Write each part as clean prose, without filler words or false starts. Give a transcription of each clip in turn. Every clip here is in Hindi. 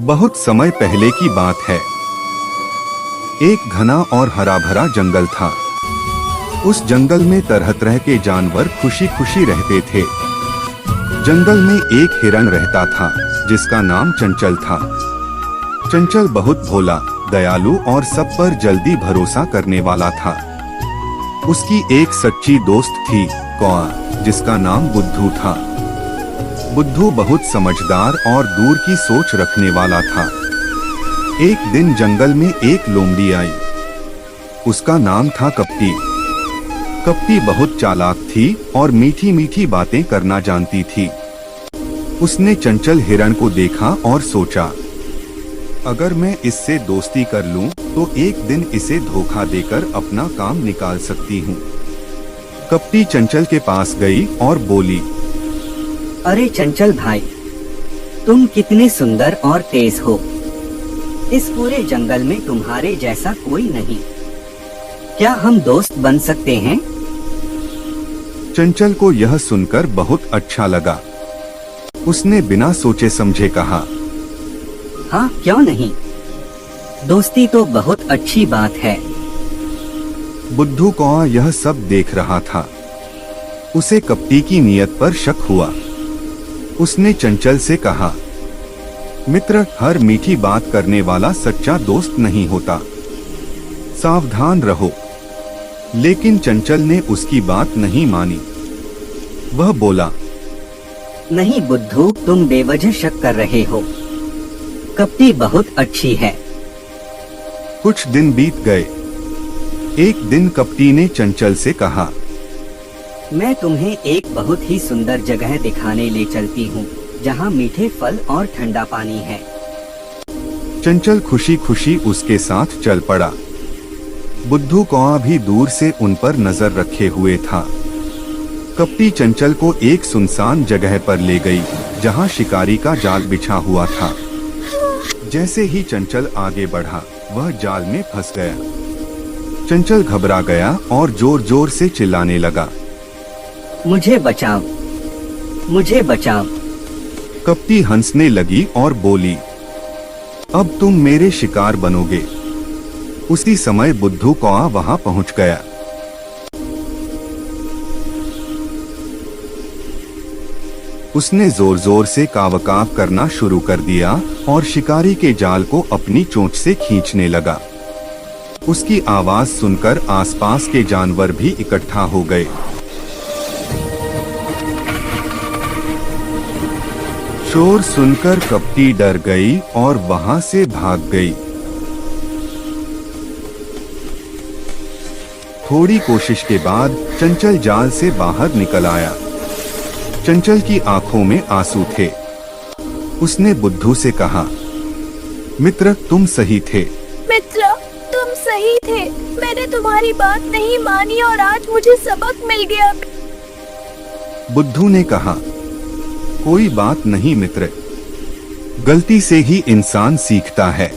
बहुत समय पहले की बात है। एक घना और हरा भरा जंगल था। उस जंगल में तरह तरह के जानवर खुशी खुशी रहते थे। जंगल में एक हिरण रहता था जिसका नाम चंचल था। चंचल बहुत भोला, दयालु और सब पर जल्दी भरोसा करने वाला था। उसकी एक सच्ची दोस्त थी कौआ, जिसका नाम बुद्धू था। बुद्धू बहुत समझदार और दूर की सोच रखने वाला था। एक दिन जंगल में एक लोमड़ी आई। उसका नाम था कपटी। कपटी बहुत चालाक थी और मीठी मीठी बातें करना जानती थी। उसने चंचल हिरण को देखा और सोचा, अगर मैं इससे दोस्ती कर लूं, तो एक दिन इसे धोखा देकर अपना काम निकाल सकती हूँ। कपटी चंचल के पास गई और बोली, अरे चंचल भाई, तुम कितने सुंदर और तेज हो। इस पूरे जंगल में तुम्हारे जैसा कोई नहीं। क्या हम दोस्त बन सकते हैं? चंचल को यह सुनकर बहुत अच्छा लगा। उसने बिना सोचे समझे कहा, हाँ, क्यों नहीं। दोस्ती तो बहुत अच्छी बात है। बुद्धू कौआ यह सब देख रहा था। उसे कपटी की नीयत पर शक हुआ। उसने चंचल से कहा, मित्र, हर मीठी बात करने वाला सच्चा दोस्त नहीं होता। सावधान रहो। लेकिन चंचल ने उसकी बात नहीं मानी। वह बोला, नहीं बुद्धू, तुम बेवजह शक कर रहे हो। कपटी बहुत अच्छी है। कुछ दिन बीत गए। एक दिन कपटी ने चंचल से कहा, मैं तुम्हें एक बहुत ही सुंदर जगह दिखाने ले चलती हूँ, जहाँ मीठे फल और ठंडा पानी है। चंचल खुशी खुशी उसके साथ चल पड़ा। बुद्धू कौआ भी दूर से उन पर नजर रखे हुए था। कपटी चंचल को एक सुनसान जगह पर ले गई, जहाँ शिकारी का जाल बिछा हुआ था। जैसे ही चंचल आगे बढ़ा, वह जाल में फंस गया। चंचल घबरा गया और जोर जोर से चिल्लाने लगा, मुझे बचाओ, मुझे बचाओ। कपटी हंसने लगी और बोली, अब तुम मेरे शिकार बनोगे। उसी समय बुद्धू कौआ वहां पहुंच गया। उसने जोर जोर से काव-काव करना शुरू कर दिया और शिकारी के जाल को अपनी चोंच से खींचने लगा। उसकी आवाज सुनकर आसपास के जानवर भी इकट्ठा हो गए। शोर सुनकर कपटी डर गई और वहां से भाग गई। थोड़ी कोशिश के बाद चंचल जाल से बाहर निकल आया। चंचल की आंखों में आंसू थे। उसने बुद्धू से कहा, मित्र, तुम सही थे। मित्र, तुम सही थे। मैंने तुम्हारी बात नहीं मानी और आज मुझे सबक मिल गया। बुद्धू ने कहा, कोई बात नहीं मित्र, गलती से ही इंसान सीखता है।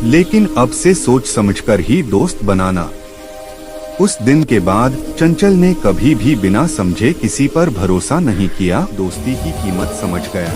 लेकिन अब से सोच समझकर ही दोस्त बनाना। उस दिन के बाद चंचल ने कभी भी बिना समझे किसी पर भरोसा नहीं किया। दोस्ती की कीमत समझ गया।